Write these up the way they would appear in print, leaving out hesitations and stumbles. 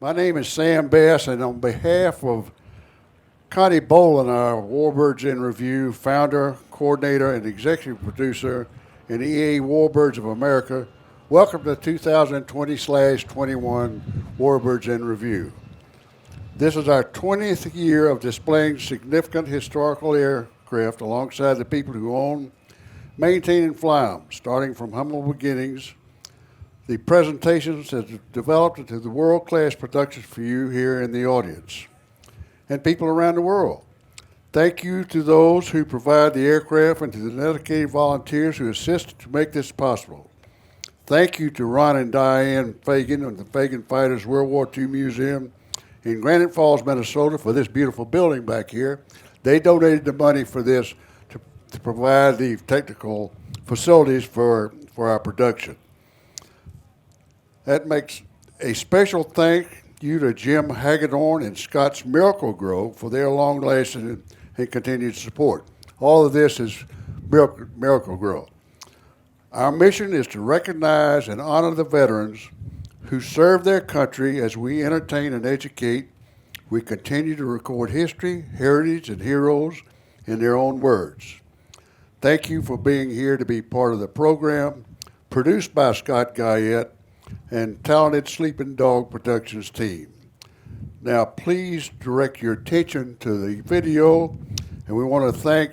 My name is Sam Bass, and on behalf of Connie Bolin, our Warbirds in Review, founder, coordinator, and executive producer in EA Warbirds of America, welcome to 2020/21 Warbirds in Review. This is our 20th year of displaying significant historical aircraft alongside the people who own, maintain, and fly them, starting from humble beginnings. The presentations have developed into the world-class productions for you here in the audience and people around the world. Thank you to those who provide the aircraft and to the dedicated volunteers who assist to make this possible. Thank you to Ron and Diane Fagan of the Fagan Fighters World War II Museum in Granite Falls, Minnesota for this beautiful building back here. They donated the money for this to provide the technical facilities for our production. That makes a special thank you to Jim Hagedorn and Scott's Miracle Grow for their long-lasting and continued support. All of this is Miracle Grow. Our mission is to recognize and honor the veterans who serve their country. As we entertain and educate, we continue to record history, heritage, and heroes in their own words. Thank you for being here to be part of the program, produced by Scott Guyette and talented Sleeping Dog Productions team. Now, please direct your attention to the video, and we want to thank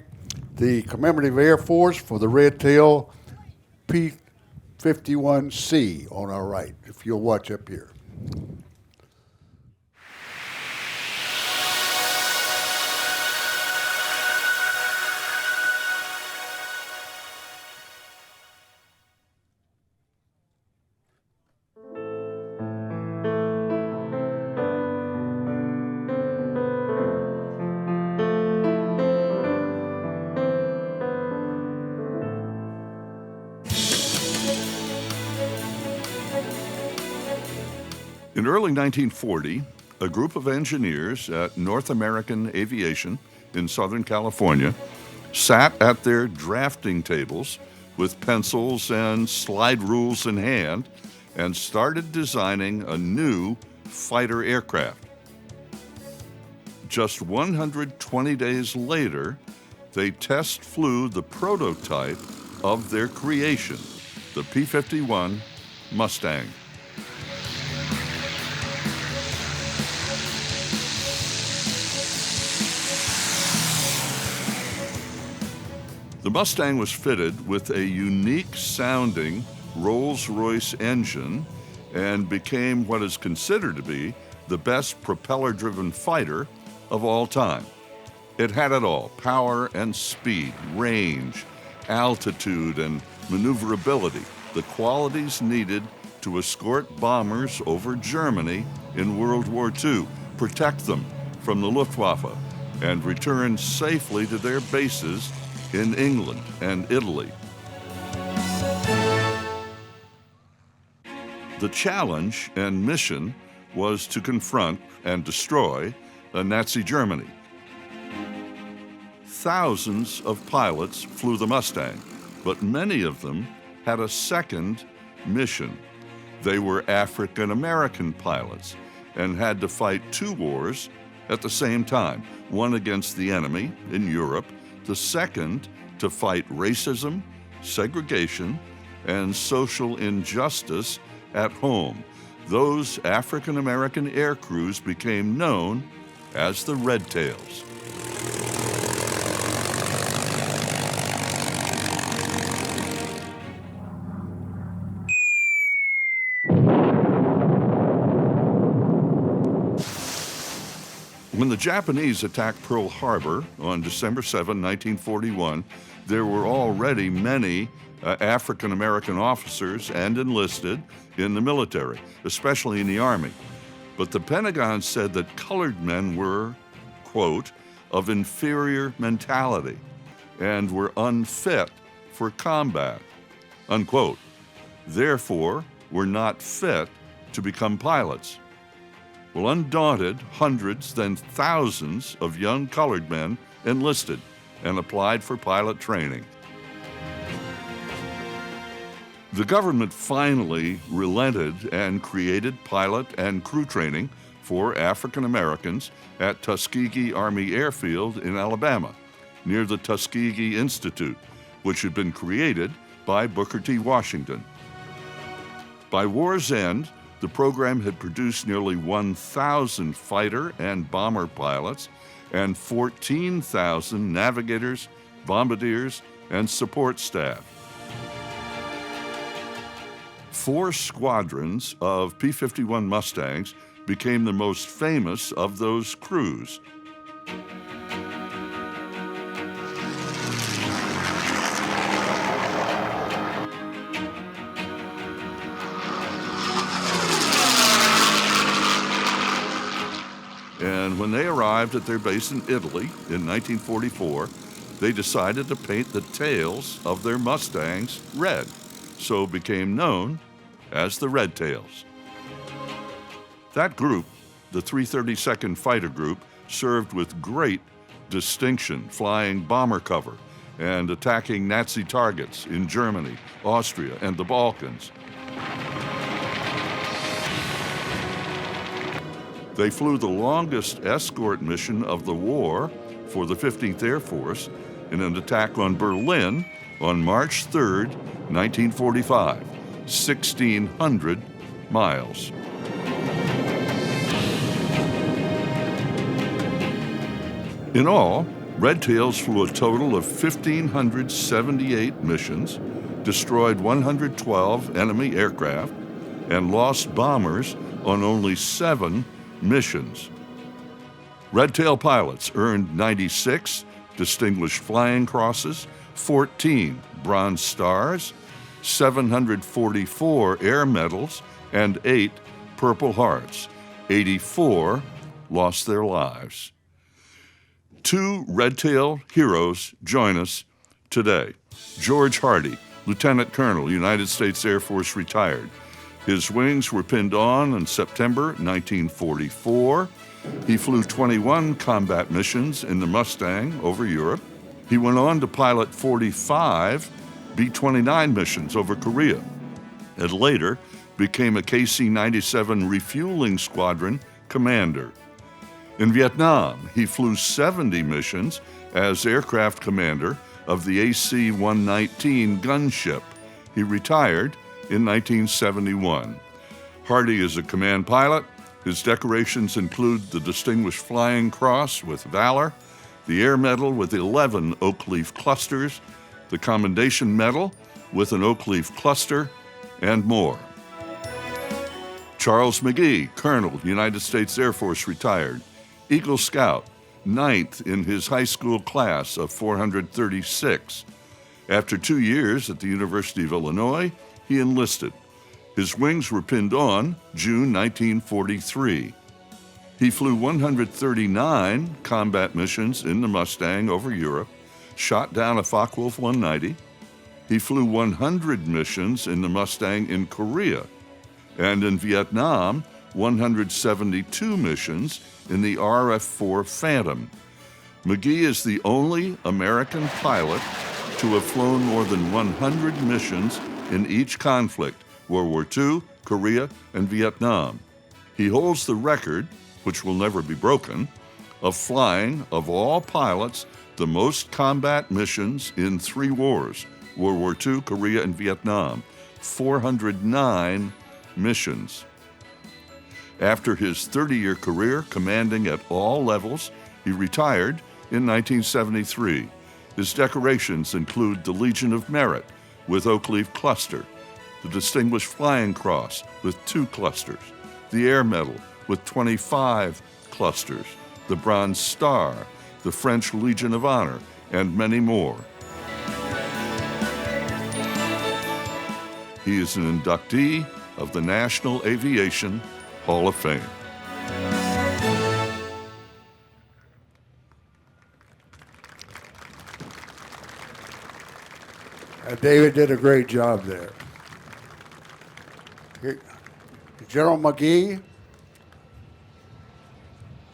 the Commemorative Air Force for the red tail P-51C on our right, if you'll watch up here. In early 1940, a group of engineers at North American Aviation in Southern California sat at their drafting tables with pencils and slide rules in hand and started designing a new fighter aircraft. Just 120 days later, they test flew the prototype of their creation, the P-51 Mustang. The Mustang was fitted with a unique-sounding Rolls-Royce engine and became what is considered to be the best propeller-driven fighter of all time. It had it all: power and speed, range, altitude, and maneuverability, the qualities needed to escort bombers over Germany in World War II, protect them from the Luftwaffe, and return safely to their bases in England and Italy. The challenge and mission was to confront and destroy Nazi Germany. Thousands of pilots flew the Mustang, but many of them had a second mission. They were African American pilots and had to fight two wars at the same time, one against the enemy in Europe, the second to fight racism, segregation, and social injustice at home. Those African American air crews became known as the Red Tails. When the Japanese attacked Pearl Harbor on December 7, 1941, there were already many African American officers and enlisted in the military, especially in the Army. But the Pentagon said that colored men were, quote, of inferior mentality and were unfit for combat, unquote. Therefore, were not fit to become pilots. Well, undaunted, hundreds, then thousands of young colored men enlisted and applied for pilot training. The government finally relented and created pilot and crew training for African Americans at Tuskegee Army Air Field in Alabama, near the Tuskegee Institute, which had been created by Booker T. Washington. By war's end, the program had produced nearly 1,000 fighter and bomber pilots and 14,000 navigators, bombardiers, and support staff. 4 squadrons of P-51 Mustangs became the most famous of those crews. And when they arrived at their base in Italy in 1944, they decided to paint the tails of their Mustangs red, so became known as the Red Tails. That group, the 332nd Fighter Group, served with great distinction, flying bomber cover and attacking Nazi targets in Germany, Austria, and the Balkans. They flew the longest escort mission of the war for the 15th Air Force in an attack on Berlin on March 3, 1945, 1,600 miles. In all, Red Tails flew a total of 1,578 missions, destroyed 112 enemy aircraft, and lost bombers on only 7 missions. Red Tail pilots earned 96 Distinguished Flying Crosses, 14 Bronze Stars, 744 Air Medals, and 8 Purple Hearts. 84 lost their lives. 2 Red Tail heroes join us today. George Hardy, Lieutenant Colonel, United States Air Force, retired. His wings were pinned on in September 1944. He flew 21 combat missions in the Mustang over Europe. He went on to pilot 45 B-29 missions over Korea, and later became a KC-97 refueling squadron commander. In Vietnam, he flew 70 missions as aircraft commander of the AC-119 gunship. He retired in 1971. Hardy is a command pilot. His decorations include the Distinguished Flying Cross with Valor, the Air Medal with 11 oak leaf clusters, the Commendation Medal with an oak leaf cluster, and more. Charles McGee, Colonel, United States Air Force, retired. Eagle Scout, 9th in his high school class of 436. After 2 years at the University of Illinois, he enlisted. His wings were pinned on June 1943. He flew 139 combat missions in the Mustang over Europe, shot down a Focke-Wulf 190. He flew 100 missions in the Mustang in Korea, and in Vietnam, 172 missions in the RF-4 Phantom. McGee is the only American pilot to have flown more than 100 missions in each conflict, World War II, Korea, and Vietnam. He holds the record, which will never be broken, of flying, of all pilots, the most combat missions in 3 wars, World War II, Korea, and Vietnam, 409 missions. After his 30-year career commanding at all levels, he retired in 1973. His decorations include the Legion of Merit with oak leaf cluster, the Distinguished Flying Cross with 2 clusters, the Air Medal with 25 clusters, the Bronze Star, the French Legion of Honor, and many more. He is an inductee of the National Aviation Hall of Fame. David did a great job there. General McGee,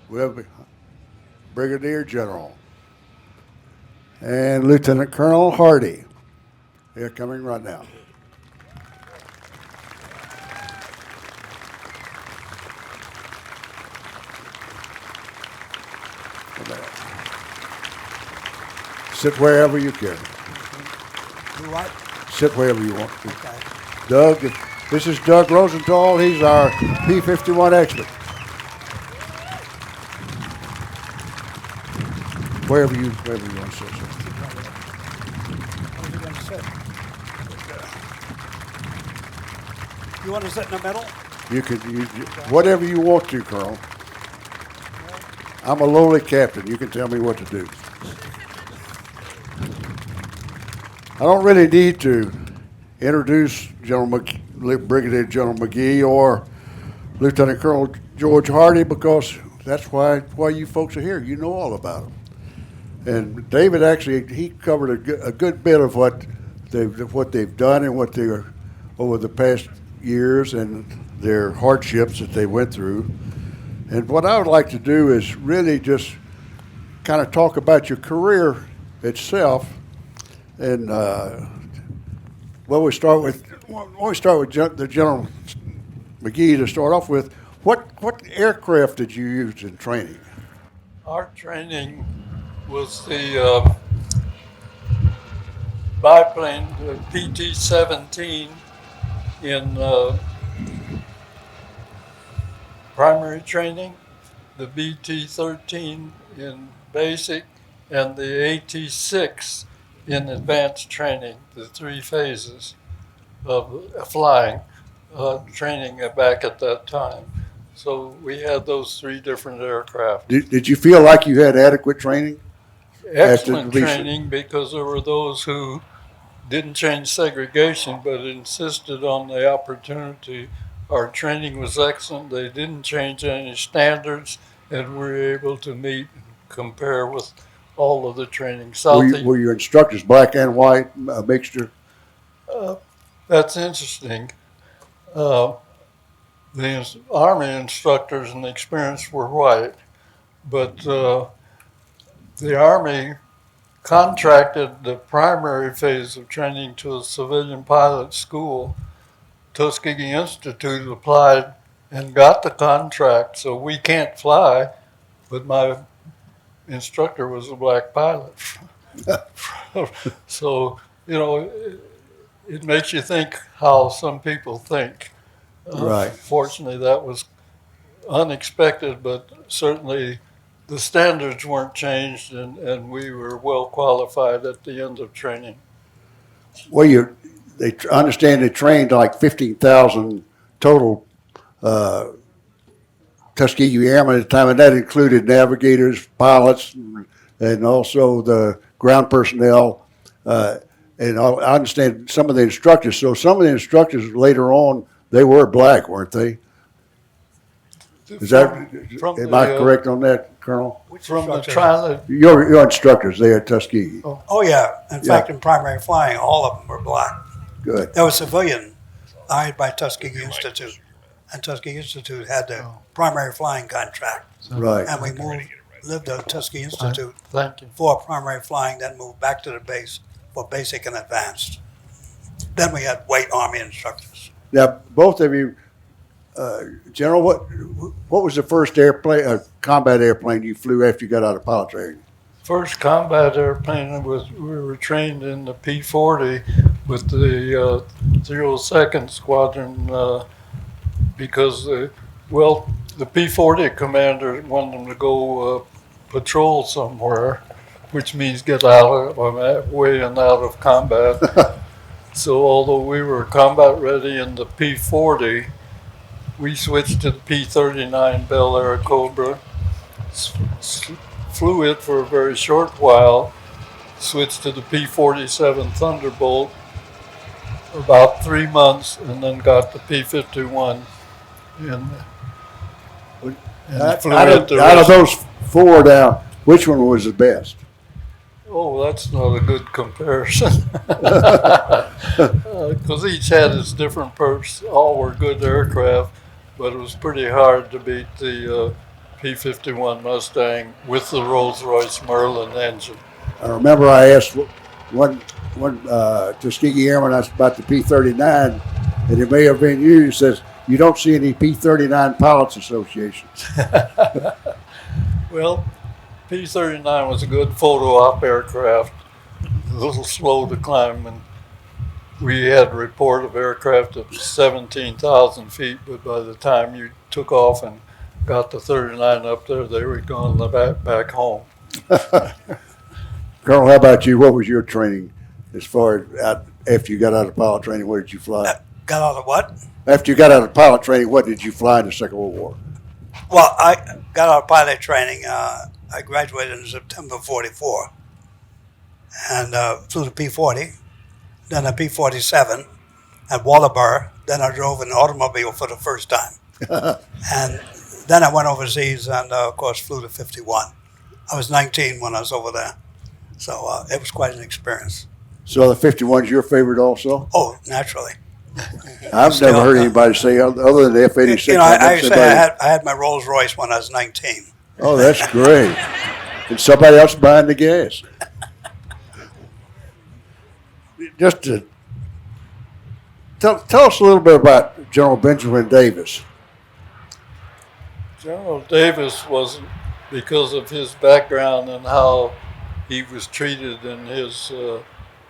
we have Brigadier General, and Lieutenant Colonel Hardy. They're coming right now. that. Sit wherever you can. Do what? Sit wherever you want to. Okay. Doug, this is Doug Rosenthal. He's our P-51 expert. Wherever you want to sit, sir. Where's he gonna sit? You want to sit in the middle? You can, whatever you want to, Colonel. I'm a lowly captain. You can tell me what to do. I don't really need to introduce Brigadier General McGee or Lieutenant Colonel George Hardy because that's why you folks are here. You know all about them. And David actually he covered a good bit of what they've done and what they're over the past years and their hardships that they went through. And what I would like to do is really just kind of talk about your career itself. And we start with the General McGee to start off with. What aircraft did you use in training? Our training was the biplane, the PT-17 in primary training, the BT-13 in basic, and the AT-6 in advanced training, the 3 phases of flying training back at that time. So we had those 3 different aircraft. Did you feel like you had adequate training? Excellent training, because there were those who didn't change segregation but insisted on the opportunity. Our training was excellent. They didn't change any standards, and we were able to meet and compare with all of the training. Were your instructors black and white, a mixture? That's interesting. The Army instructors and the experience were white, but the Army contracted the primary phase of training to a civilian pilot school. Tuskegee Institute applied and got the contract, so we can't fly, but my instructor was a black pilot. So, it makes you think how some people think. Right. Fortunately, that was unexpected, but certainly the standards weren't changed, and we were well qualified at the end of training. Well, I understand they trained like 15,000 total Tuskegee Airmen at the time, and that included navigators, pilots, and also the ground personnel. And I understand some of the instructors. So some of the instructors later on, they were black, weren't they? Am I correct on that, Colonel? From the trial, Your instructors there at Tuskegee. Oh, yeah. In fact, in primary flying, all of them were black. Good. There was civilian hired by Tuskegee Institute, and Tuskegee Institute had the primary flying contract. Right. And we lived at Tuskegee Institute thank you. for primary flying, then moved back to the base for basic and advanced. Then we had white Army instructors. Now, both of you, General, what was the first combat airplane you flew after you got out of pilot training? First combat airplane we were trained in the P-40 with the 02nd Squadron because the P-40 commander wanted them to go patrol somewhere, which means get way and out of combat. So although we were combat ready in the P-40, we switched to the P-39 Bel Air Cobra, flew it for a very short while, switched to the P-47 Thunderbolt about 3 months, and then got the P-51. Out of those 4 now, which one was the best? Oh, that's not a good comparison. Because each had its different perks. All were good aircraft, but it was pretty hard to beat the P-51 Mustang with the Rolls-Royce Merlin engine. I remember I asked one Tuskegee Airman about the P-39, and it may have been you. He says, "You don't see any P-39 Pilots Associations." Well, P-39 was a good photo op aircraft, a little slow to climb, and we had a report of aircraft at 17,000 feet, but by the time you took off and got the 39 up there, they were going back home. Colonel, how about you? What was your training as far as after you got out of pilot training? Where did you fly? Got out of what? After you got out of pilot training, what did you fly in the Second World War? Well, I got out of pilot training. I graduated in September -- and flew the P-40, then a P-47 at Warbirds. Then I drove an automobile for the first time. And then I went overseas and, of course, flew the 51. I was 19 when I was over there. So it was quite an experience. So the 51's your favorite also? Oh, naturally. I've never heard anybody say other than the F-86. You know, I used to say I had my Rolls Royce when I was 19. Oh, that's great. And somebody else buying the gas. Just to tell us a little bit about General Benjamin Davis. General Davis was, because of his background and how he was treated in his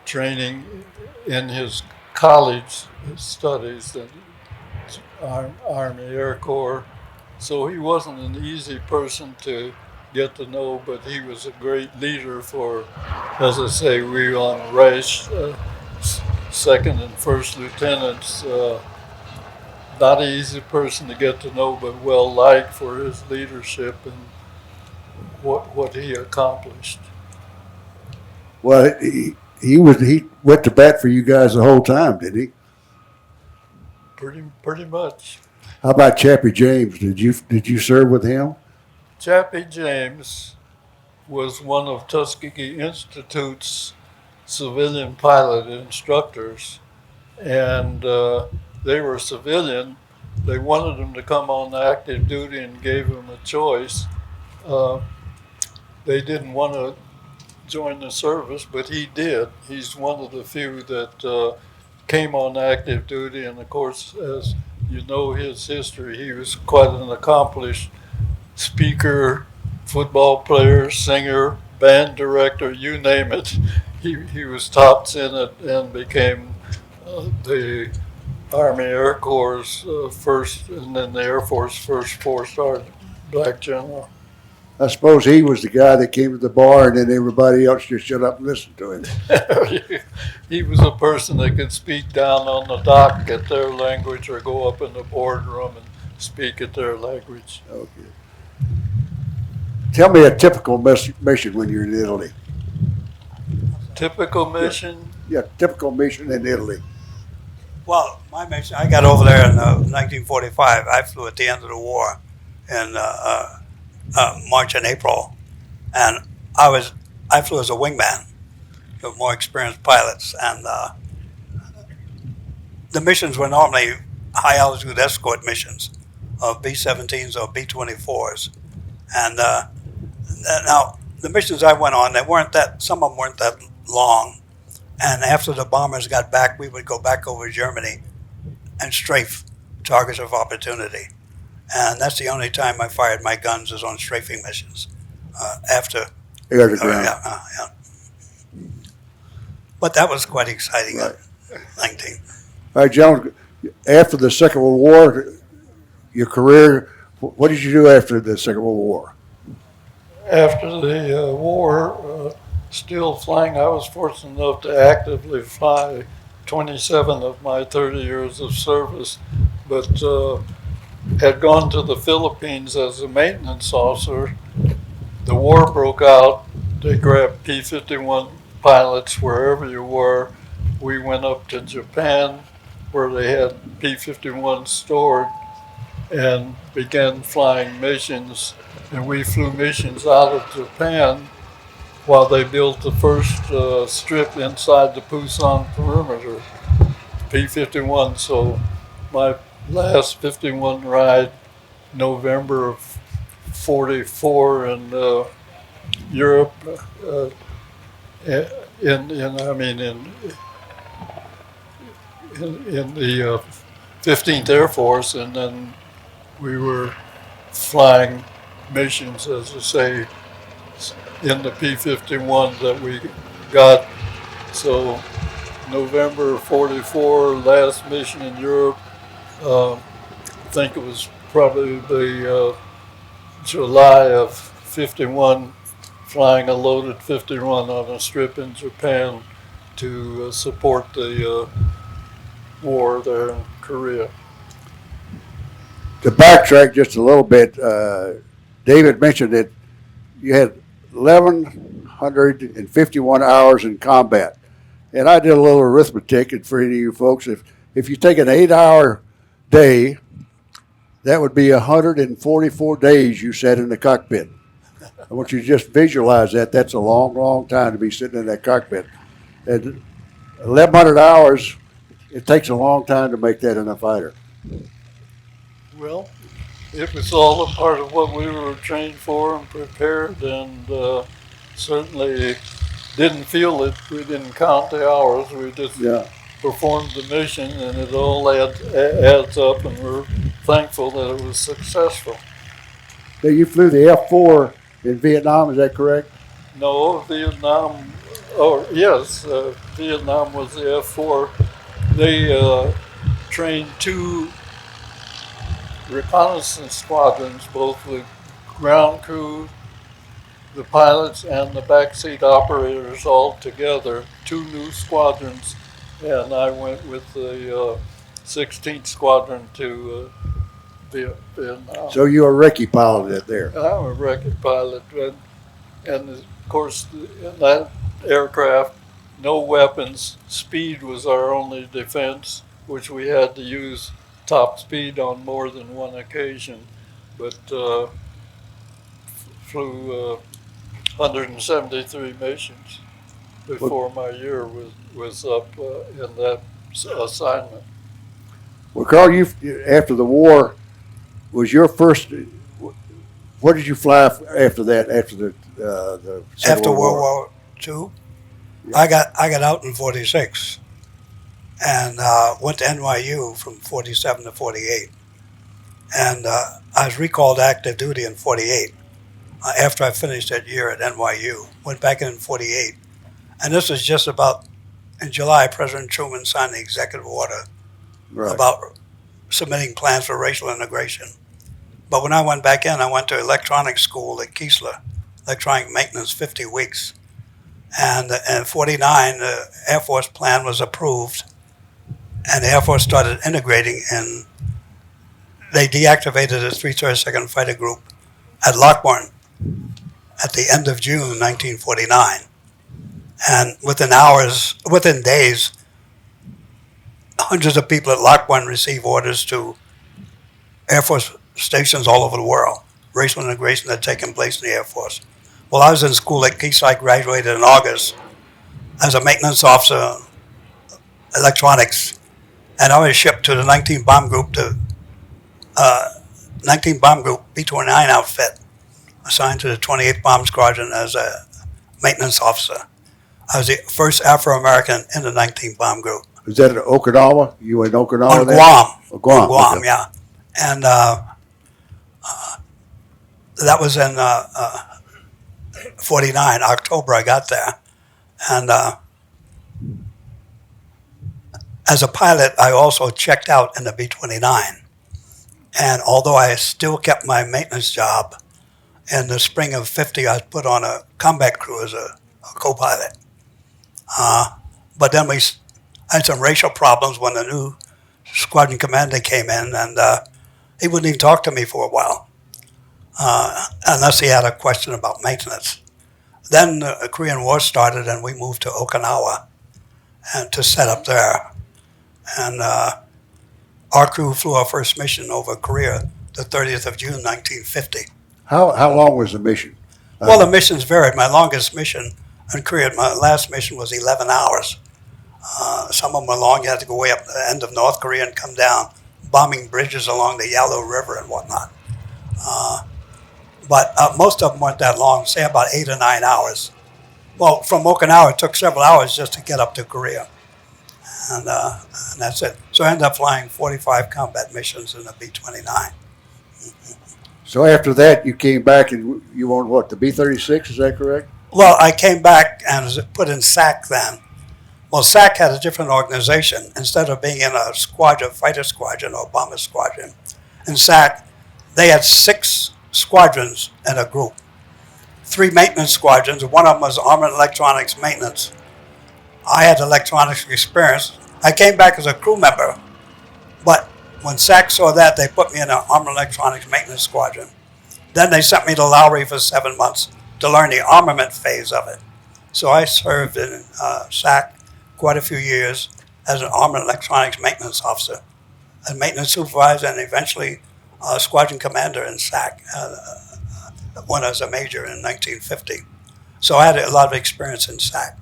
training, in his college studies, the Army Air Corps. So he wasn't an easy person to get to know, but he was a great leader for, as I say, we were on race, second and first lieutenants. Not an easy person to get to know, but well liked for his leadership and what he accomplished. Well, he went to bat for you guys the whole time, did he? Pretty much. How about Chappie James? Did you serve with him? Chappie James was one of Tuskegee Institute's civilian pilot instructors, and they were civilian. They wanted him to come on active duty and gave him a choice. They didn't want to join the service, but he did. He's one of the few that came on active duty, and of course, as you know his history, he was quite an accomplished speaker, football player, singer, band director, you name it. He was tops in it and became the Army Air Corps' first, and then the Air Force first four-star black general. I suppose he was the guy that came to the bar and then everybody else just shut up and listened to him. He was a person that could speak down on the dock at their language or go up in the boardroom and speak at their language. Okay. Tell me a typical mission when you're in Italy. Typical mission? Yeah, typical mission in Italy. Well, my mission, I got over there in 1945. I flew at the end of the war in March and April, and I flew as a wingman with more experienced pilots, and the missions were normally high altitude escort missions of B-17s or B-24s, and now the missions I went on, some of them weren't that long, and after the bombers got back, we would go back over Germany and strafe targets of opportunity. And that's the only time I fired my guns is on strafing missions. After Air to ground. Yeah. But that was quite exciting. Right. 19. All right, General, after the Second World War, your career, what did you do after the Second World War? After the war, still flying, I was fortunate enough to actively fly 27 of my 30 years of service, but had gone to the Philippines as a maintenance officer. The war broke out. They grabbed P-51 pilots wherever you were. We went up to Japan where they had P-51 stored and began flying missions. And we flew missions out of Japan while they built the first strip inside the Pusan perimeter, P-51. So my last 51 ride, November of 44 in Europe, in the 15th Air Force, and then we were flying missions, as I say, in the P-51 that we got. So November 44, last mission in Europe. I think it was probably July of 51, flying a loaded 51 on a strip in Japan to support the war there in Korea. To backtrack just a little bit, David mentioned that you had 1,151 hours in combat. And I did a little arithmetic, and for any of you folks, if you take an 8-hour day, that would be 144 days you sat in the cockpit. I want you to just visualize that. That's a long, long time to be sitting in that cockpit. And 1,100 hours, it takes a long time to make that in a fighter. Well, it was all a part of what we were trained for and prepared, and certainly didn't feel it. We didn't count the hours. We just performed the mission, and it all adds up, and we're thankful that it was successful. Now, you flew the F-4 in Vietnam, is that correct? No, Vietnam, Vietnam was the F-4. They trained 2 reconnaissance squadrons, both the ground crew, the pilots, and the backseat operators all together, 2 new squadrons, and I went with the 16th Squadron to Vietnam. So you were a recce pilot there. I'm a recce pilot, and of course, in that aircraft, no weapons. Speed was our only defense, which we had to use top speed on more than one occasion, but flew 173 missions before my year was up in that assignment. Well, Carl, you after the war, was your first. What did you fly after that? After the Civil After War? World War II, I got out in 46, and went to NYU from 47 to 48, and I was recalled to active duty in 48. After I finished that year at NYU, went back in 48, and this was just about in July. President Truman signed the executive order about submitting plans for racial integration. But when I went back in, I went to electronics school at Keesler, electronic maintenance, 50 weeks. And in 49, the Air Force plan was approved, and the Air Force started integrating, and they deactivated the 332nd Fighter Group at Lockbourne at the end of June 1949. And within days, hundreds of people at Lockbourne received orders to Air Force stations all over the world. Racial integration had taken place in the Air Force. Well, I was in school at Keesler. I graduated in August as a maintenance officer, electronics, and I was shipped to the 19 Bomb Group, B-29 outfit, assigned to the 28th Bomb Squadron as a maintenance officer. I was the first Afro-American in the 19th Bomb Group. Was that in Okinawa? You were in Okinawa? On then? Guam. Oh, Guam. On Guam, Okay. yeah. And that was in 49, October I got there. And as a pilot, I also checked out in the B-29. And although I still kept my maintenance job, in the spring of 50, I was put on a combat crew as a co-pilot. But then we had some racial problems when the new squadron commander came in, and he wouldn't even talk to me for a while, unless he had a question about maintenance. Then the Korean War started, and we moved to Okinawa and to set up there. And our crew flew our first mission over Korea the 30th of June, 1950. How long was the mission? Well, the missions varied. My longest mission in Korea, my last mission was 11 hours. Some of them were long. You had to go way up to the end of North Korea and come down, bombing bridges along the Yalu River and whatnot. But most of them weren't that long, say about 8 or 9 hours. Well, from Okinawa, it took several hours just to get up to Korea. And that's it. So I ended up flying 45 combat missions in the B-29. So after that, you came back and you were on what, the B-36, is that correct? Well, I came back and was put in SAC then. Well, SAC had a different organization. Instead of being in a squadron, fighter squadron or bomber squadron, in SAC, they had 6 squadrons in a group. 3 maintenance squadrons. One of them was Armament Electronics Maintenance. I had electronics experience. I came back as a crew member, but when SAC saw that, they put me in an Armament Electronics Maintenance Squadron. Then they sent me to Lowry for 7 months to learn the armament phase of it. So I served in SAC quite a few years as an Armament Electronics Maintenance Officer, a maintenance supervisor, and eventually squadron commander in SAC when I was a major in 1950. So I had a lot of experience in SAC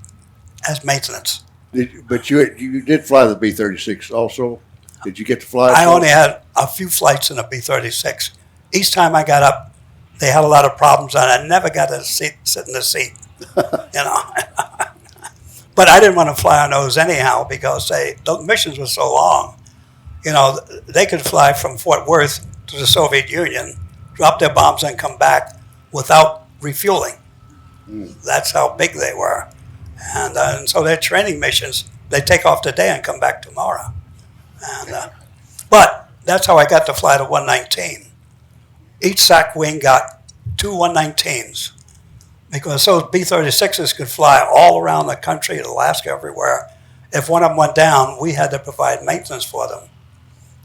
as maintenance. But you did fly the B-36 also? Did you get to fly? I only had a few flights in a B-36. Each time I got up, they had a lot of problems, and I never got to sit in the seat, you know. But I didn't want to fly on those anyhow because the missions were so long. You know, they could fly from Fort Worth to the Soviet Union, drop their bombs, and come back without refueling. That's how big they were. And so their training missions, they take off today and come back tomorrow. And, but that's how I got to fly the 119. Each SAC wing got 2 119s because those B-36s could fly all around the country, Alaska, everywhere. If one of them went down, we had to provide maintenance for them.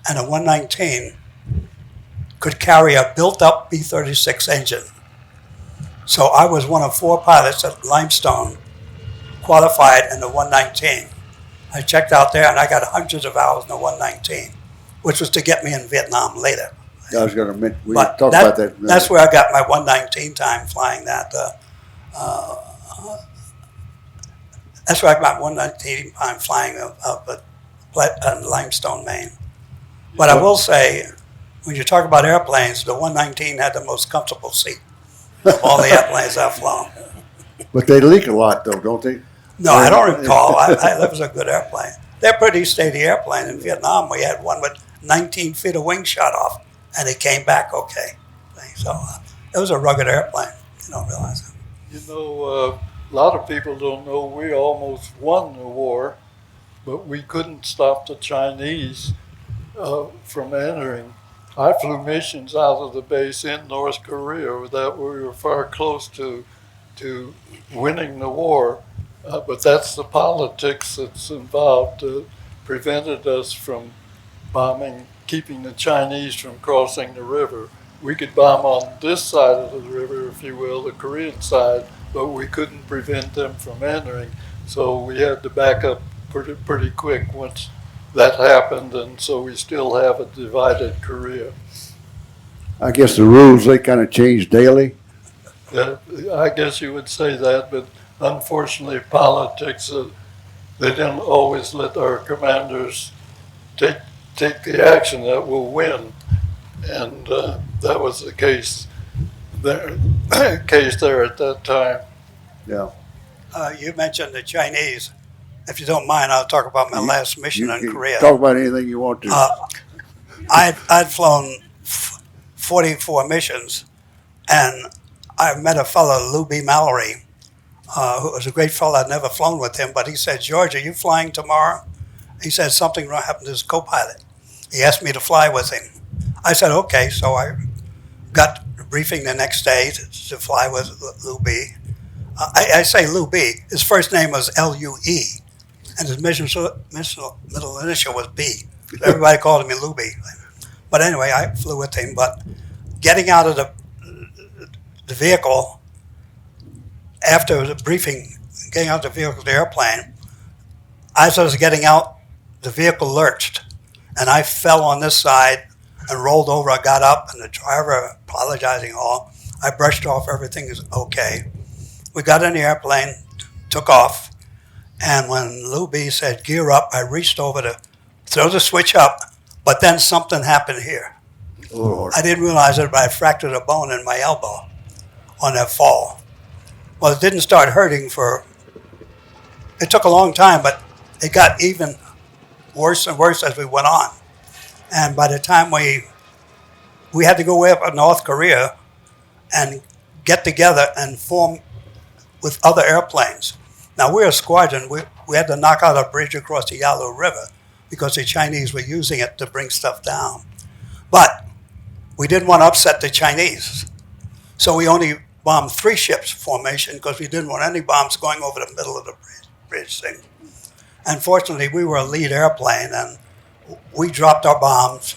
And a 119 could carry a built-up B-36 engine. So I was one of 4 pilots at Limestone qualified in the 119. I checked out there and I got hundreds of hours in the 119, which was to get me in Vietnam later. I was going to But talk about that. That's where I got my 119 time flying that. That's where I got my 119 time flying up at Limestone, Maine. But I will say, when you talk about airplanes, the 119 had the most comfortable seat of all the airplanes I've flown. But they leak a lot, though, don't they? No, I don't recall. That was a good airplane. They're pretty steady airplane. In Vietnam, we had one with 19 feet of wing shot off, and it came back okay. So it was a rugged airplane. You don't realize it. You know, a lot of people don't know we almost won the war, but we couldn't stop the Chinese from entering. I flew missions out of the base in North Korea that we were far close to winning the war. But that's the politics that's involved that prevented us from bombing, keeping the Chinese from crossing the river. We could bomb on this side of the river, if you will, the Korean side, but we couldn't prevent them from entering. So we had to back up pretty quick once that happened, and so we still have a divided Korea. I guess the rules, they kind of change daily. I guess you would say that, but unfortunately, politics, they didn't always let our commanders take the action that will win, and that was the case there at that time. Yeah. You mentioned the Chinese. If you don't mind, I'll talk about my last mission in Korea. Talk about anything you want to. I'd flown 44 missions, and I met a fellow, Lou B. Mallory, who was a great fellow. I'd never flown with him, but he said, "George, are you flying tomorrow?" He said something happened to his co-pilot. He asked me to fly with him. I said, okay, so I got a briefing the next day to fly with Lou B. I say Lou B. His first name was L-U-E, and his middle initial was B. So everybody called him Lou B. But anyway, I flew with him. But getting out of the vehicle, after the briefing, getting out of the vehicle to the airplane, as I was getting out, the vehicle lurched, and I fell on this side and rolled over. I got up, and the driver, apologizing all, I brushed off, everything is okay. We got in the airplane, took off, and when Lou B said, gear up, I reached over to throw the switch up, but then something happened here. Lord. I didn't realize it, but I fractured a bone in my elbow on that fall. Well, it didn't start hurting it took a long time, but it got even worse and worse as we went on. And by the time we had to go way up in North Korea and get together and form with other airplanes. Now, we're a squadron. We had to knock out a bridge across the Yalu River because the Chinese were using it to bring stuff down. But we didn't want to upset the Chinese. So we only bombed 3 ships formation because we didn't want any bombs going over the middle of the bridge thing. And fortunately, we were a lead airplane, and we dropped our bombs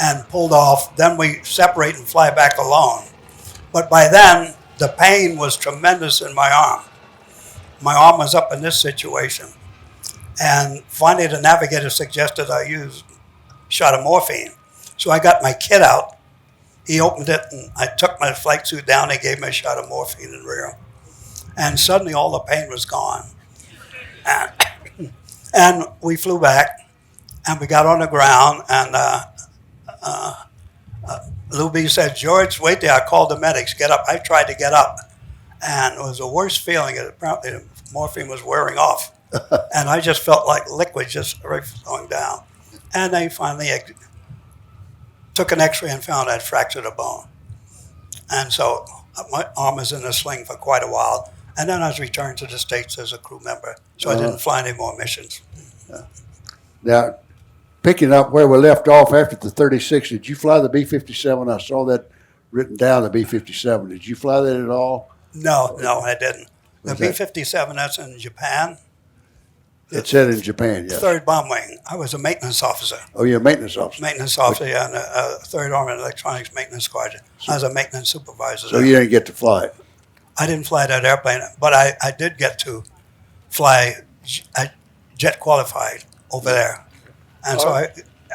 and pulled off. Then we separate and fly back alone. But by then, the pain was tremendous in my arm. My arm was up in this situation. And finally, the navigator suggested I use a shot of morphine. So I got my kit out. He opened it, and I took my flight suit down. He gave me a shot of morphine in rear. And suddenly, all the pain was gone. And we flew back, and we got on the ground, and Lou B said, "George, wait there. I called the medics. Get up." I tried to get up, and it was the worst feeling. Apparently, the morphine was wearing off, and I just felt like liquid just flowing down. And they finally took an X-ray and found I'd fractured a bone. And so my arm was in a sling for quite a while. And then I was returned to the States as a crew member, so I didn't fly any more missions. Now, picking up where we left off after the 36, did you fly the B-57? I saw that written down, the B-57. Did you fly that at all? No, I didn't. The Was that- B-57, that's in Japan. It said in Japan, yes. 3rd Bomb Wing. I was a maintenance officer. Oh, you're a maintenance officer. Maintenance officer, yeah, in the 3rd Armored Electronics Maintenance Squadron. I was a maintenance supervisor. So there. you didn't get to fly it. I didn't fly that airplane, but I did get to fly. I jet qualified over there. And so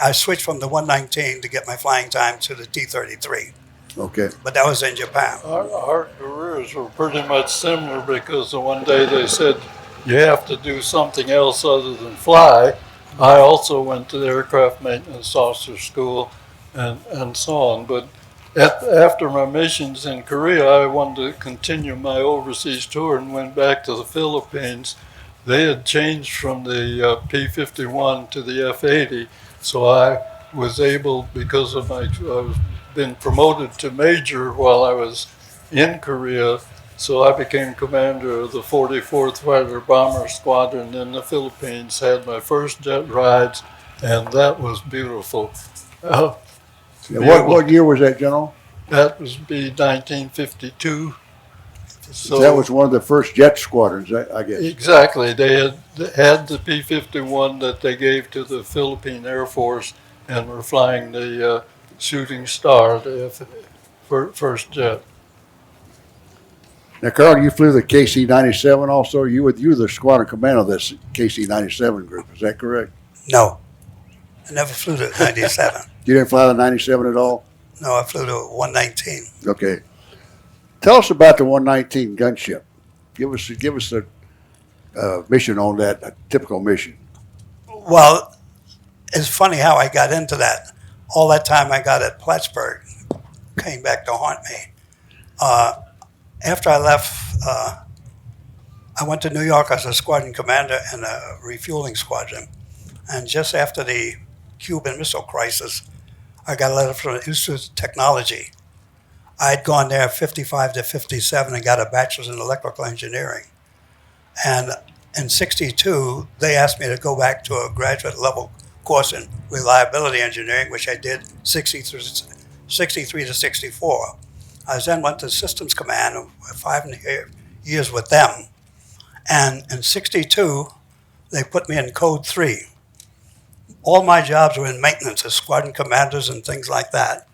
I switched from the 119 to get my flying time to the T-33. Okay. But that was in Japan. Our careers were pretty much similar because the one day they said, you have to do something else other than fly. I also went to the aircraft maintenance officer school and so on. But after my missions in Korea, I wanted to continue my overseas tour and went back to the Philippines. They had changed from the P-51 to the F-80, so I was able, because of I was been promoted to major while I was in Korea, so I became commander of the 44th Fighter Bomber Squadron in the Philippines, had my first jet rides, and that was beautiful. What year was that, General? That was be 1952. So that was one of the first jet squadrons, I guess. Exactly. They had the P-51 that they gave to the Philippine Air Force and were flying the Shooting Star, the first jet. Now, Carl, you flew the KC-97 also. You were the squadron commander of this KC-97 group. Is that correct? No, I never flew the 97. You didn't fly the 97 at all? No, I flew the 119. Okay. Tell us about the 119 gunship. Give us a mission on that, a typical mission. Well, it's funny how I got into that. All that time I got at Plattsburgh came back to haunt me. After I left, I went to New York as a squadron commander in a refueling squadron. And just after the Cuban Missile Crisis, I got a letter from the Institute of Technology. I had gone there 55 to 57 and got a bachelor's in electrical engineering. And in 62, they asked me to go back to a graduate level course in reliability engineering, which I did 63 to 64. I then went to Systems Command, 5 years with them. And in 62, they put me in Code 3. All my jobs were in maintenance as squadron commanders and things like that.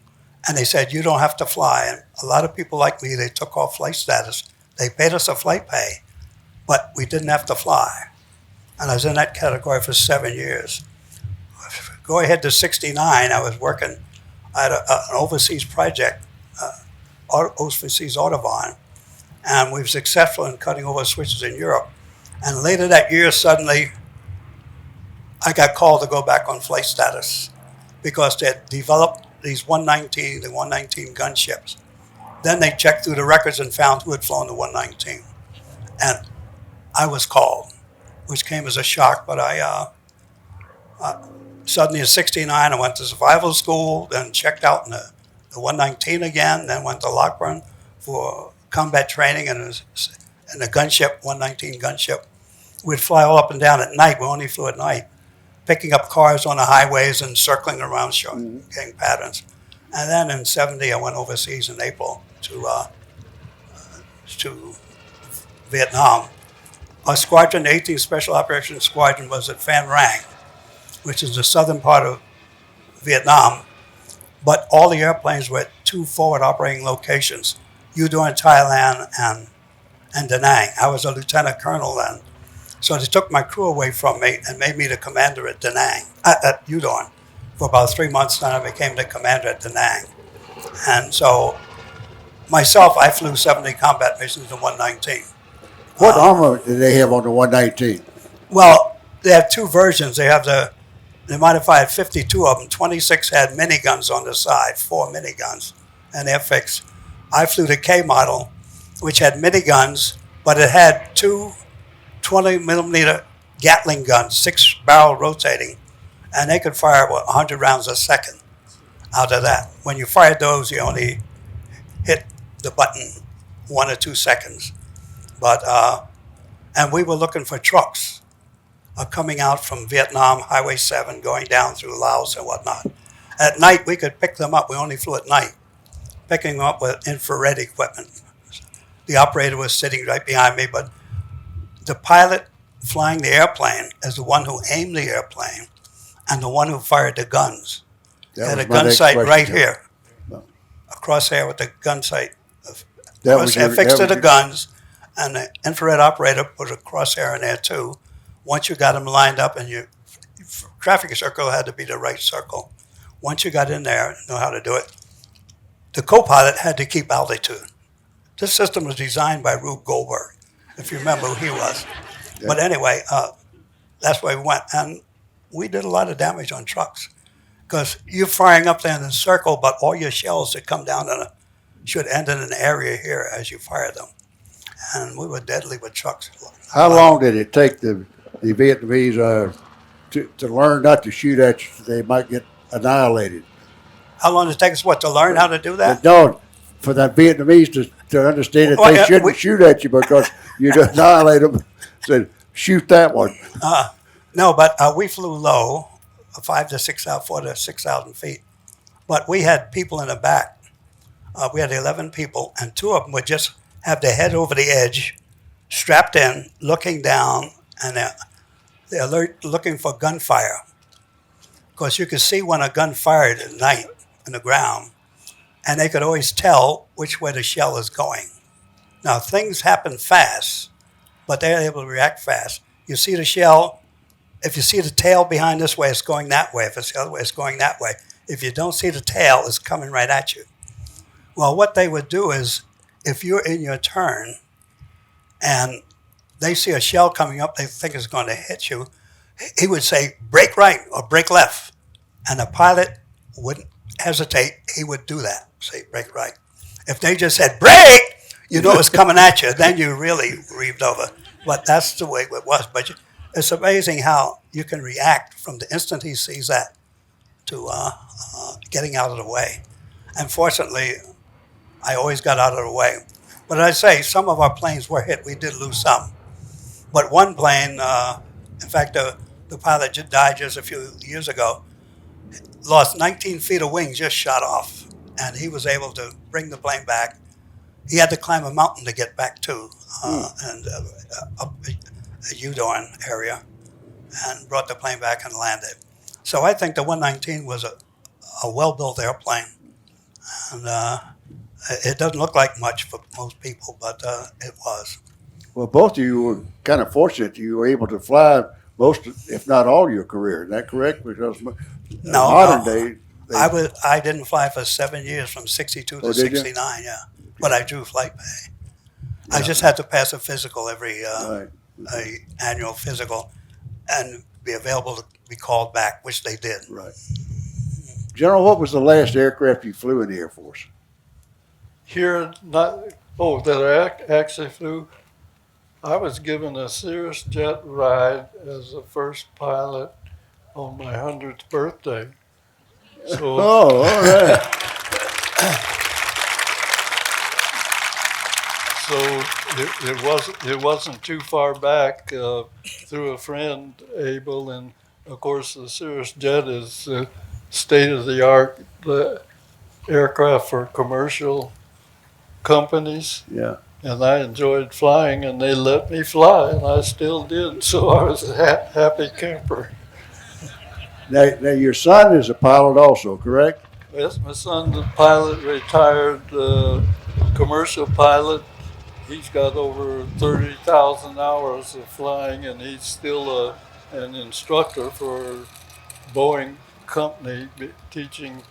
And they said, you don't have to fly. And a lot of people like me, they took off flight status. They paid us a flight pay, but we didn't have to fly. And I was in that category for 7 years. Go ahead to 69, I was working at an overseas project, overseas Autobahn, and we were successful in cutting over switches in Europe. And later that year, suddenly, I got called to go back on flight status because they had developed these the 119 gunships. Then they checked through the records and found who had flown the 119. And I was called, which came as a shock, but suddenly in 69, I went to survival school, then checked out in the 119 again, then went to Lockburn for combat training, and in the gunship, 119 gunship. We'd fly all up and down at night. We only flew at night, picking up cars on the highways and circling around, getting patterns. And then in '70, I went overseas in April to Vietnam. Our squadron, the 18th Special Operations Squadron, was at Phan Rang, which is the southern part of Vietnam. But all the airplanes were at two forward operating locations, Udon, Thailand, and Da Nang. I was a lieutenant colonel then. So they took my crew away from me and made me the commander at Da Nang, at Udon. For about 3 months, then I became the commander at Da Nang. And so myself, I flew 70 combat missions in 119. What armor did they have on the 119? Well, they have two versions. They modified 52 of them. 26 had miniguns on the side, 4 miniguns, and they're fixed. I flew the K model, which had miniguns, but it had two 20-millimeter Gatling guns, 6-barrel rotating, and they could fire 100 rounds a second out of that. When you fired those, you only hit the button 1 or 2 seconds. But and we were looking for trucks coming out from Vietnam, Highway 7, going down through Laos and whatnot. At night, we could pick them up. We only flew at night, picking them up with infrared equipment. The operator was sitting right behind me, but the pilot flying the airplane is the one who aimed the airplane and the one who fired the guns. Had a gun sight right here, a crosshair with the gun sight. Crosshair fixed to the guns, and the infrared operator put a crosshair in there too. Once you got them lined up, and your traffic circle had to be the right circle. Once you got in there, know how to do it, the co-pilot had to keep altitude. This system was designed by Rube Goldberg, if you remember who he was. Yeah. But anyway, that's where we went. And we did a lot of damage on trucks because you're firing up there in a circle, but all your shells that come down should end in an area here as you fire them. And we were deadly with trucks. How long did it take the Vietnamese to learn not to shoot at you so they might get annihilated? How long did it take us, to learn how to do that? No, for the Vietnamese to understand that they shouldn't shoot at you because you'd annihilate them. Said, shoot that one. No, but we flew low, 4 to 6,000 feet. But we had people in the back. We had 11 people, and 2 of them would just have their head over the edge, strapped in, looking down, and they're alert, looking for gunfire. Because you could see when a gun fired at night in the ground, and they could always tell which way the shell is going. Now, things happen fast, but they're able to react fast. You see the shell, if you see the tail behind this way, it's going that way. If it's the other way, it's going that way. If you don't see the tail, it's coming right at you. Well, what they would do is, if you're in your turn and they see a shell coming up they think it's going to hit you, he would say, brake right or brake left. And the pilot wouldn't hesitate. He would do that, say brake right. If they just said, brake, you know it's coming at you. Then you really reeved over. But that's the way it was. But it's amazing how you can react from the instant he sees that to getting out of the way. And fortunately, I always got out of the way. But I say some of our planes were hit. We did lose some. But one plane, in fact, the pilot just died just a few years ago, lost 19 feet of wing, just shot off. And he was able to bring the plane back. He had to climb a mountain to get back to and up a Udon area and brought the plane back and landed. So I think the 119 was a well-built airplane. And it doesn't look like much for most people, but it was. Well, both of you were kind of fortunate you were able to fly most, if not all, your career. Is that correct? Because modern day, I didn't fly for 7 years, from 62 to 69. Yeah, but I drew flight pay. Yeah. I just had to pass a physical every annual physical, and be available to be called back, which they did. Right. General, what was the last aircraft you flew in the Air Force? Here, that I actually flew. I was given a Cirrus jet ride as the first pilot on my 100th birthday. So, all right. So it wasn't too far back through a friend, Abel, and of course the Cirrus jet is state of the art aircraft for commercial companies. Yeah. And I enjoyed flying, and they let me fly, and I still did. So I was a happy camper. Now, your son is a pilot also, correct? Yes, my son's a pilot, retired commercial pilot. He's got over 30,000 hours of flying, and he's still an instructor for Boeing company teaching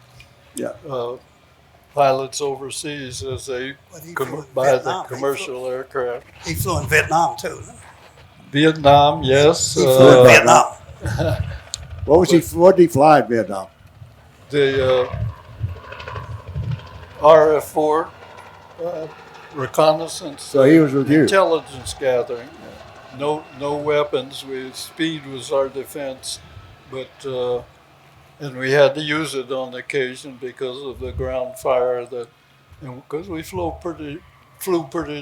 Yeah. pilots overseas as they But he flew in buy the Vietnam. commercial aircraft. He flew in Vietnam too. Vietnam, yes. He flew in Vietnam. What did he fly in Vietnam? The RF-4 reconnaissance. So he was with you. Intelligence gathering. No weapons. Speed was our defense, but and we had to use it on occasion because of the ground fire and because we flew pretty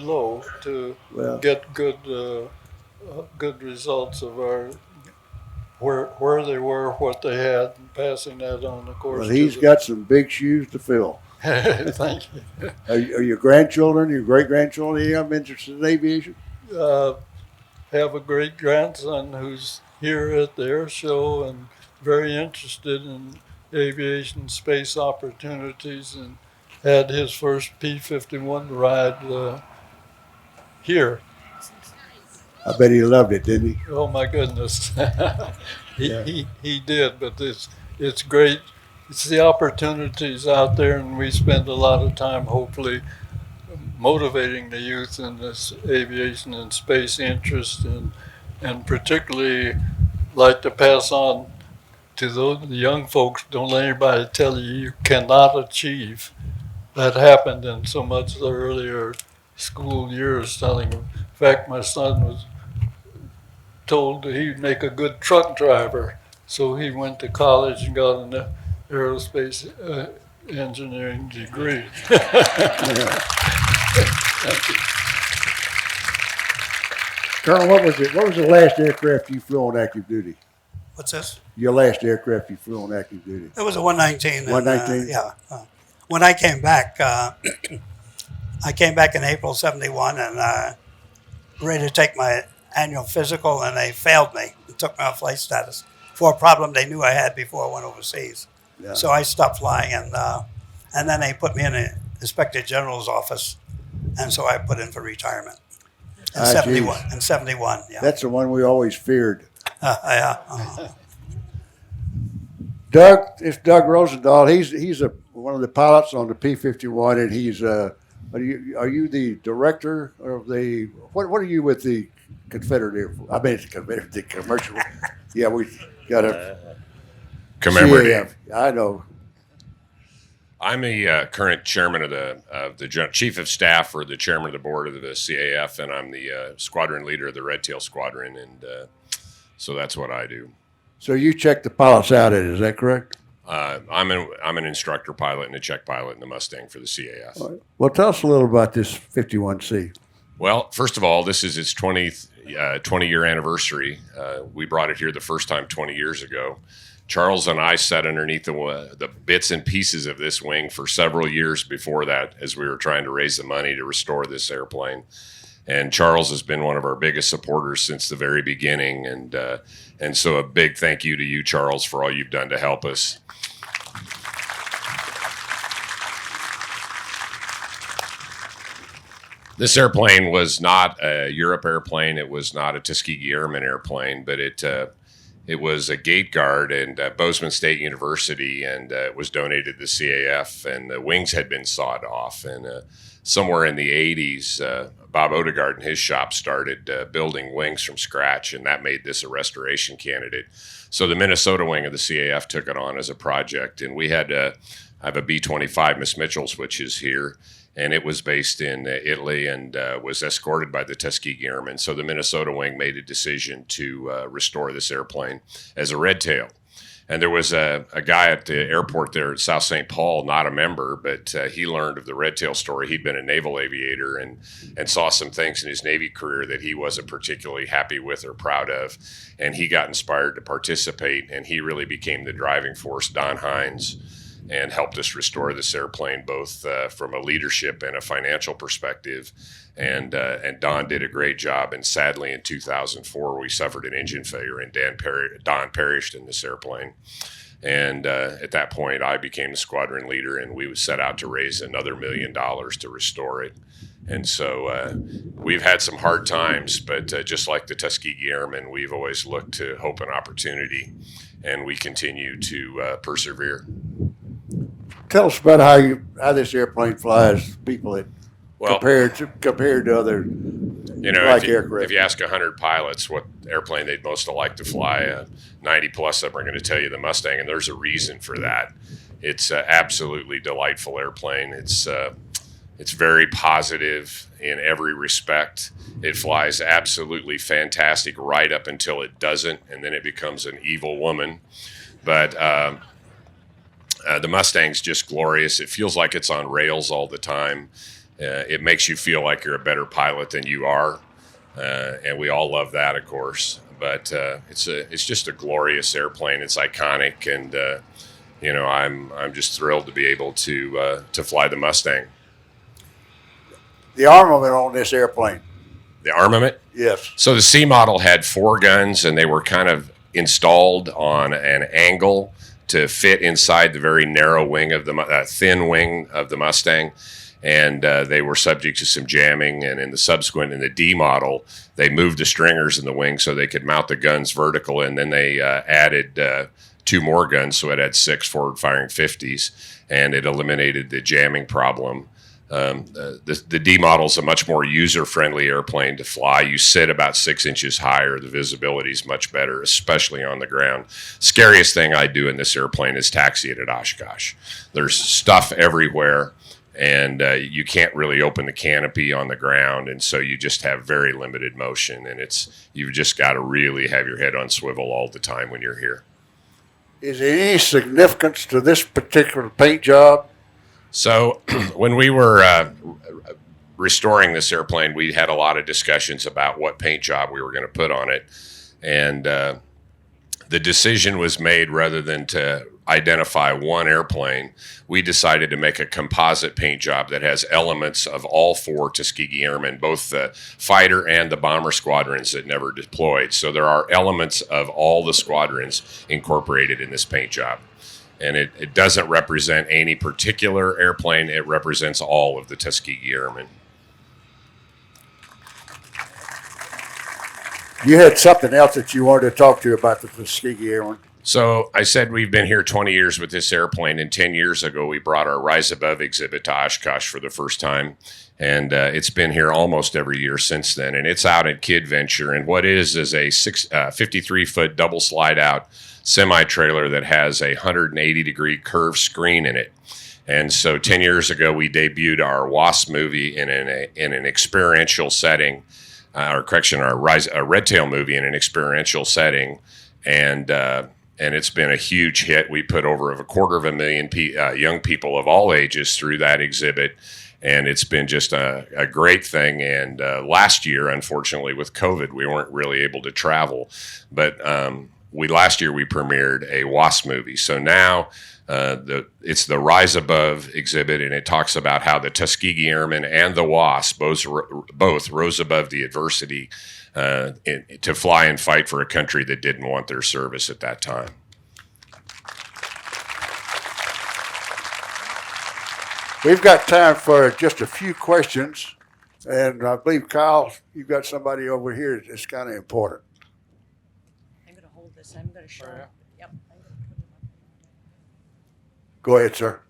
low to get good results of our where they were, what they had, and passing that on, of course. Well, he's got some big shoes to fill. Thank you. Are your grandchildren, your great-grandchildren, any of them interested in aviation? Have a great grandson who's here at the air show and very interested in aviation space opportunities, and had his first P-51 ride here. I bet he loved it, didn't he? Oh my goodness, he did. But it's great. It's the opportunities out there, and we spend a lot of time hopefully motivating the youth in this aviation and space interest, and particularly like to pass on to the young folks. Don't let anybody tell you cannot achieve. That happened in so much of the earlier school years. Telling them. In fact, my son was told that he'd make a good truck driver, so he went to college and got an aerospace engineering degree. Colonel, what was the last aircraft you flew on active duty? What's this? Your last aircraft you flew on active duty? It was a 119. 119? Yeah. When I came back, I came back in April '71 and ready to take my annual physical, and they failed me and took me off flight status for a problem they knew I had before I went overseas. Yeah. So I stopped flying, and then they put me in the Inspector General's office, and so I put in for retirement in '71. Geez. In '71, yeah. That's the one we always feared. Yeah. Doug, it's Doug Rosenthal. He's one of the pilots on the P-51, and he's are you the director of the what are you with the Confederate Air Force? I mean, it's the commercial. Yeah, we got a commemorative. CAF. I know. I'm the current chairman of the chief of staff, or the chairman of the board of the CAF, and I'm the squadron leader of the Red Tail Squadron, and so that's what I do. So you check the pilots out at it, is that correct? I'm an instructor pilot and a check pilot in the Mustang for the CAF. All right. Well, tell us a little about this 51C. Well, first of all, this is its 20-year anniversary. We brought it here the first time 20 years ago. Charles and I sat underneath the bits and pieces of this wing for several years before that, as we were trying to raise the money to restore this airplane. And Charles has been one of our biggest supporters since the very beginning. And so a big thank you to you, Charles, for all you've done to help us. This airplane was not a Europe airplane. It was not a Tuskegee Airmen airplane, but it was a gate guard at Bozeman State University, and it was donated to the CAF, and the wings had been sawed off. And somewhere in the 80s, Bob Odegaard and his shop started building wings from scratch, and that made this a restoration candidate. So the Minnesota wing of the CAF took it on as a project, and we had I have a B-25 Miss Mitchell's, which is here, and it was based in Italy and was escorted by the Tuskegee Airmen. So the Minnesota wing made a decision to restore this airplane as a red tail. And there was a guy at the airport there at South St. Paul, not a member, but he learned of the Red Tail story. He'd been a naval aviator and saw some things in his Navy career that he wasn't particularly happy with or proud of. And he got inspired to participate, and he really became the driving force, Don Hines, and helped us restore this airplane, both from a leadership and a financial perspective. And Don did a great job. And sadly, in 2004, we suffered an engine failure, and Don perished in this airplane. And at that point, I became the squadron leader, and we set out to raise another $1 million to restore it. And so we've had some hard times, but just like the Tuskegee Airmen, we've always looked to hope and opportunity, and we continue to persevere. Tell us about how this airplane flies. People that compared to other aircraft. If you ask 100 pilots what airplane they'd most like to fly, 90 plus of them are going to tell you the Mustang, and there's a reason for that. It's an absolutely delightful airplane. It's very positive in every respect. It flies absolutely fantastic right up until it doesn't, and then it becomes an evil woman. But the Mustang's just glorious. It feels like it's on rails all the time. It makes you feel like you're a better pilot than you are, and we all love that, of course. But it's just a glorious airplane. It's iconic, and I'm just thrilled to be able to fly the Mustang. The armament on this airplane. The armament? Yes. So the C model had 4 guns, and they were kind of installed on an angle to fit inside the very narrow wing of the thin wing of the Mustang. And they were subject to some jamming. And in the D model, they moved the stringers in the wing so they could mount the guns vertical. And then they added 2 more guns, so it had 6 forward-firing 50s, and it eliminated the jamming problem. The D model is a much more user-friendly airplane to fly. You sit about 6 inches higher. The visibility is much better, especially on the ground. Scariest thing I do in this airplane is taxi it at Oshkosh. There's stuff everywhere, and you can't really open the canopy on the ground, and so you just have very limited motion, and you've just got to really have your head on swivel all the time when you're here. Is there any significance to this particular paint job? So when we were restoring this airplane, we had a lot of discussions about what paint job we were going to put on it. And the decision was made, rather than to identify one airplane, we decided to make a composite paint job that has elements of all 4 Tuskegee Airmen, both the fighter and the bomber squadrons that never deployed. So there are elements of all the squadrons incorporated in this paint job. And it doesn't represent any particular airplane. It represents all of the Tuskegee Airmen. You had something else that you wanted to talk to about the Tuskegee Airmen. So I said we've been here 20 years with this airplane, and 10 years ago we brought our Rise Above exhibit to Oshkosh for the first time. And it's been here almost every year since then. And it's out at Kid Venture. And what is a 53-foot double slide-out semi-trailer that has a 180-degree curved screen in it. And so 10 years ago, we debuted our WASP movie in an experiential setting, our Red Tail movie in an experiential setting. And it's been a huge hit. We put over 250,000 young people of all ages through that exhibit. And it's been just a great thing. And last year, unfortunately, with COVID, we weren't really able to travel. But last year we premiered a WASP movie. So now it's the Rise Above exhibit, and it talks about how the Tuskegee Airmen and the WASP both rose above the adversity to fly and fight for a country that didn't want their service at that time. We've got time for just a few questions, and I believe, Kyle, you've got somebody over here that's kind of important. I'm going to hold this. I'm going to show it. Yep. Go ahead, sir.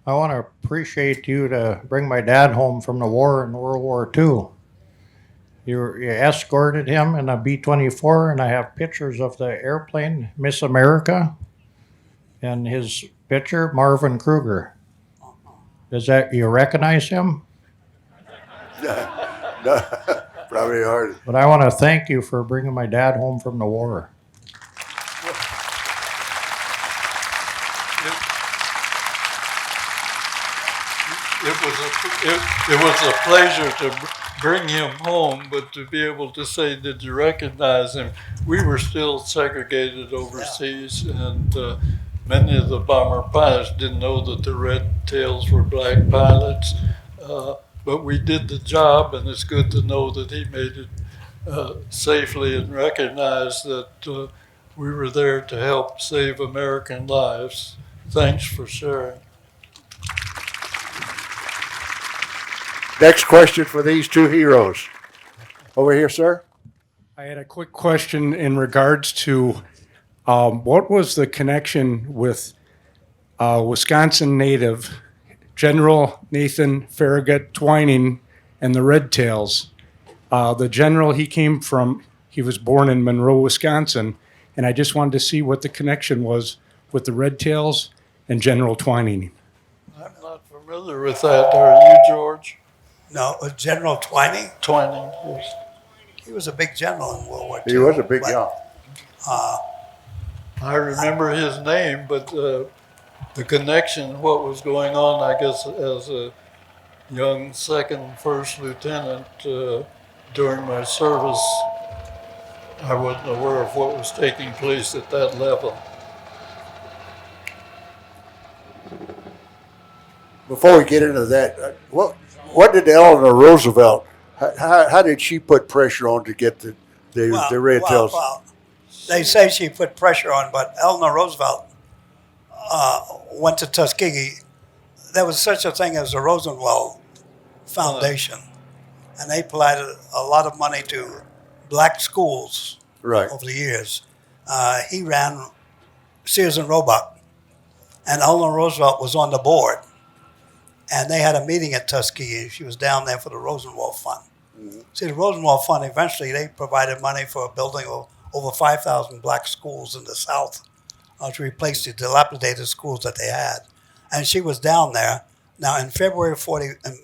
I want to appreciate you to bring my dad home from the war in World War II. You escorted him in a B-24, and I have pictures of the airplane, Miss America, and his picture, Marvin Kruger. You recognize him? No, Probably hard. But I want to thank you for bringing my dad home from the war. It was a pleasure to bring him home, but to be able to say, did you recognize him? We were still segregated overseas, and many of the bomber pilots didn't know that the red tails were black pilots. But we did the job, and it's good to know that he made it safely and recognized that we were there to help save American lives. Thanks for sharing. Next question for these two heroes. Over here, sir. I had a quick question in regards to what was the connection with Wisconsin native General Nathan Farragut Twining and the Red Tails. The general he was born in Monroe, Wisconsin, and I just wanted to see what the connection was with the Red Tails and General Twining. I'm not familiar with that. Are you, George? No, General Twining. Twining, yes. He was a big general in World War II. He was a big but, guy. I remember his name, but the connection, what was going on, I guess, as a young first lieutenant during my service, I wasn't aware of what was taking place at that level. Before we get into that, what did Eleanor Roosevelt? How did she put pressure on to get the Red Tails? Well, they say she put pressure on, but Eleanor Roosevelt went to Tuskegee. There was such a thing as the Rosenthal Foundation, and they provided a lot of money to black schools Right. over the years. He ran Sears and Roebuck, and Eleanor Roosevelt was on the board. And they had a meeting at Tuskegee. She was down there for the Rosenthal Fund. Mm-hmm. See, the Rosenthal Fund, eventually, they provided money for a building of over 5,000 black schools in the South to replace the dilapidated schools that they had. And she was down there. Now, in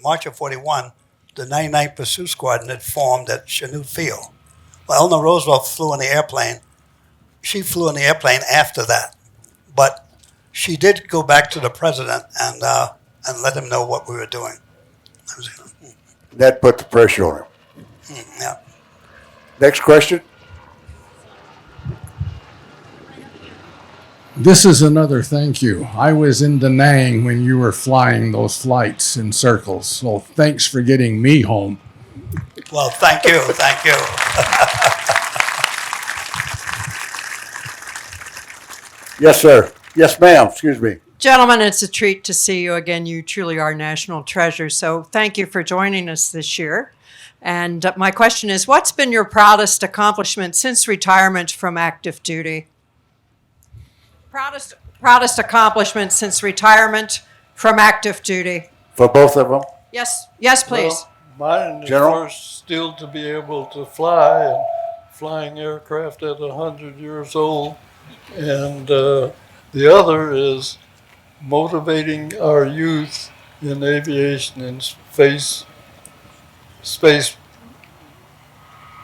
March of 41, the 99th Pursuit Squadron had formed at Chanute Field. Well, Eleanor Roosevelt flew in the airplane. She flew in the airplane after that. But she did go back to the president and let him know what we were doing. That put the pressure on him. Yeah. Next question. This is another thank you. I was in Da Nang when you were flying those flights in circles, so thanks for getting me home. Well, thank you. Thank you. Yes, sir. Yes, ma'am. Excuse me. Gentlemen, it's a treat to see you again. You truly are national treasures. So thank you for joining us this year. And my question is, what's been your proudest accomplishment since retirement from active duty? Proudest accomplishment since retirement from active duty. For both of them? Yes, please. Well, mine is General? first still to be able to fly, and flying aircraft at 100 years old. And the other is motivating our youth in aviation and space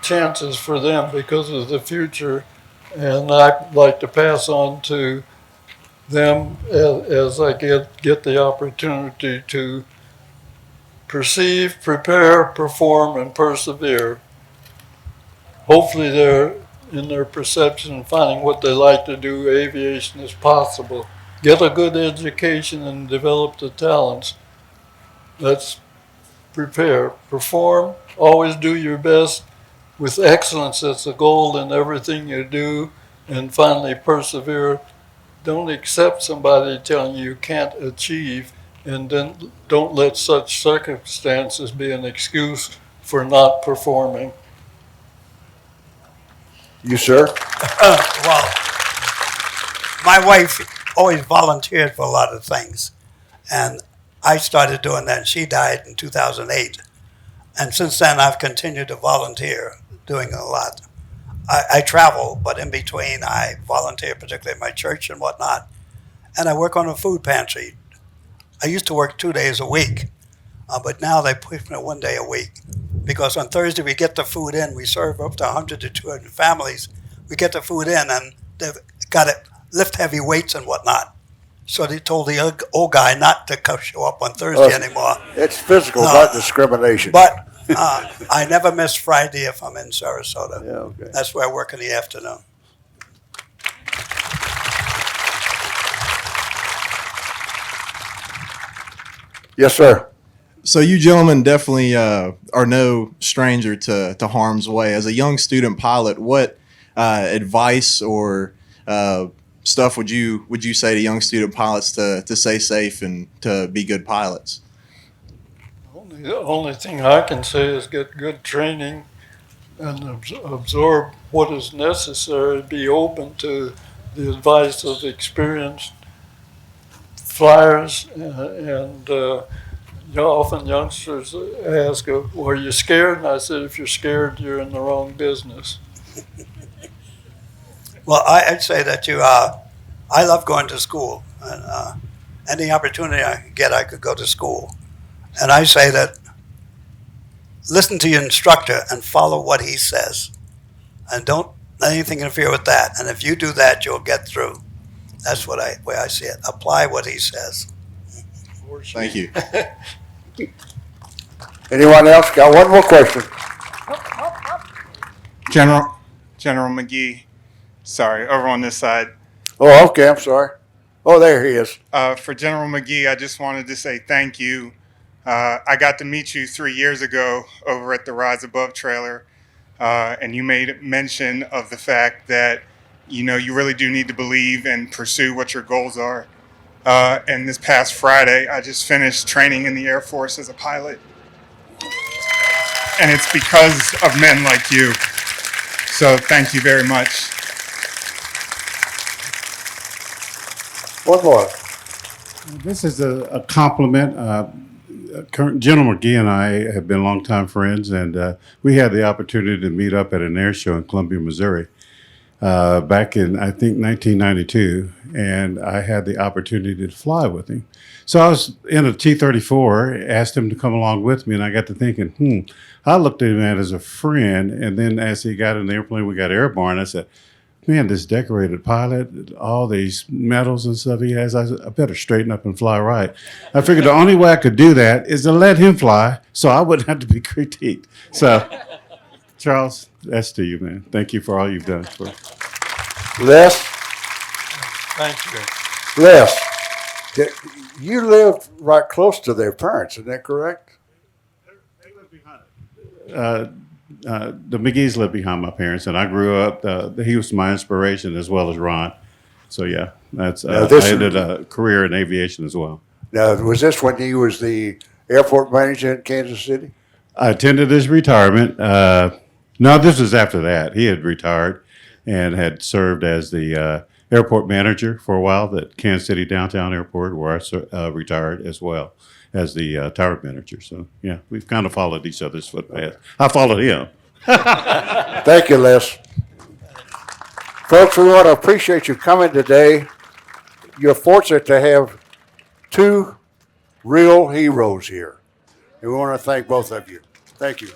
chances for them because of the future. And I'd like to pass on to them as I get the opportunity to perceive, prepare, perform, and persevere. Hopefully they're in their perception and finding what they like to do, aviation is possible. Get a good education and develop the talents. Let's prepare, perform, always do your best with excellence. That's the goal in everything you do. And finally, persevere. Don't accept somebody telling you can't achieve, and then don't let such circumstances be an excuse for not performing. You, sir? Well, my wife always volunteered for a lot of things. And I started doing that. She died in 2008. And since then, I've continued to volunteer, doing a lot. I travel, but in between, I volunteer, particularly at my church and whatnot. And I work on a food pantry. I used to work 2 days a week, but now they push me 1 day a week because on Thursday we get the food in. We serve up to 100 to 200 families. We get the food in, and they've got to lift heavy weights and whatnot. So they told the old guy not to show up on Thursday anymore. It's physical, not discrimination. But I never miss Friday if I'm in Sarasota. Yeah, okay. That's where I work in the afternoon. Yes, sir. So you gentlemen definitely are no stranger to harm's way. As a young student pilot, what advice or stuff would you say to young student pilots to stay safe and to be good pilots? The only thing I can say is get good training and absorb what is necessary. Be open to the advice of experienced flyers, and often youngsters ask, "Are you scared?" And I said, "If you're scared, you're in the wrong business." Well, I'd say that I love going to school, and any opportunity I could get, I could go to school. And I say that listen to your instructor and follow what he says, and don't let anything interfere with that. And if you do that, you'll get through. That's what way I see it. Apply what he says. Thank you. Anyone else got one more question? General McGee. Sorry, over on this side. Oh, okay. I'm sorry. Oh, there he is. For General McGee, I just wanted to say thank you. I got to meet you 3 years ago over at the Rise Above trailer, and you made mention of the fact that you really do need to believe and pursue what your goals are. And this past Friday, I just finished training in the Air Force as a pilot, and it's because of men like you. So thank you very much. One more. This is a compliment. General McGee and I have been longtime friends, and we had the opportunity to meet up at an air show in Columbia, Missouri, back in, I think, 1992, and I had the opportunity to fly with him. So I was in a T-34, asked him to come along with me, and I got to thinking, I looked at him as a friend, and then as he got in the airplane, we got airborne, I said, man, this decorated pilot, all these medals and stuff he has, I said, I better straighten up and fly right. I figured the only way I could do that is to let him fly so I wouldn't have to be critiqued. So, Charles, that's to you, man. Thank you for all you've done for us. Les? Thank you. Les, you live right close to their parents, isn't that correct? The McGee's lived behind my parents, and I grew up. He was my inspiration as well as Ron. So yeah, that's. I ended a career in aviation as well. Now, was this when he was the airport manager in Kansas City? I attended his retirement. No, this was after that. He had retired and had served as the airport manager for a while at Kansas City Downtown Airport, where I retired as well as the tower manager. So, yeah, we've kind of followed each other's footpaths. I followed him. Thank you, Les. Folks, we want to appreciate you coming today. You're fortunate to have two real heroes here. And we want to thank both of you. Thank you.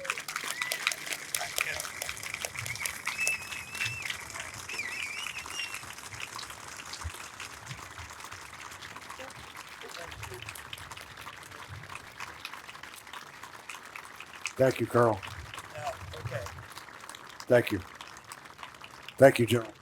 Thank you, Colonel. Yeah, okay. Thank you. Thank you, General.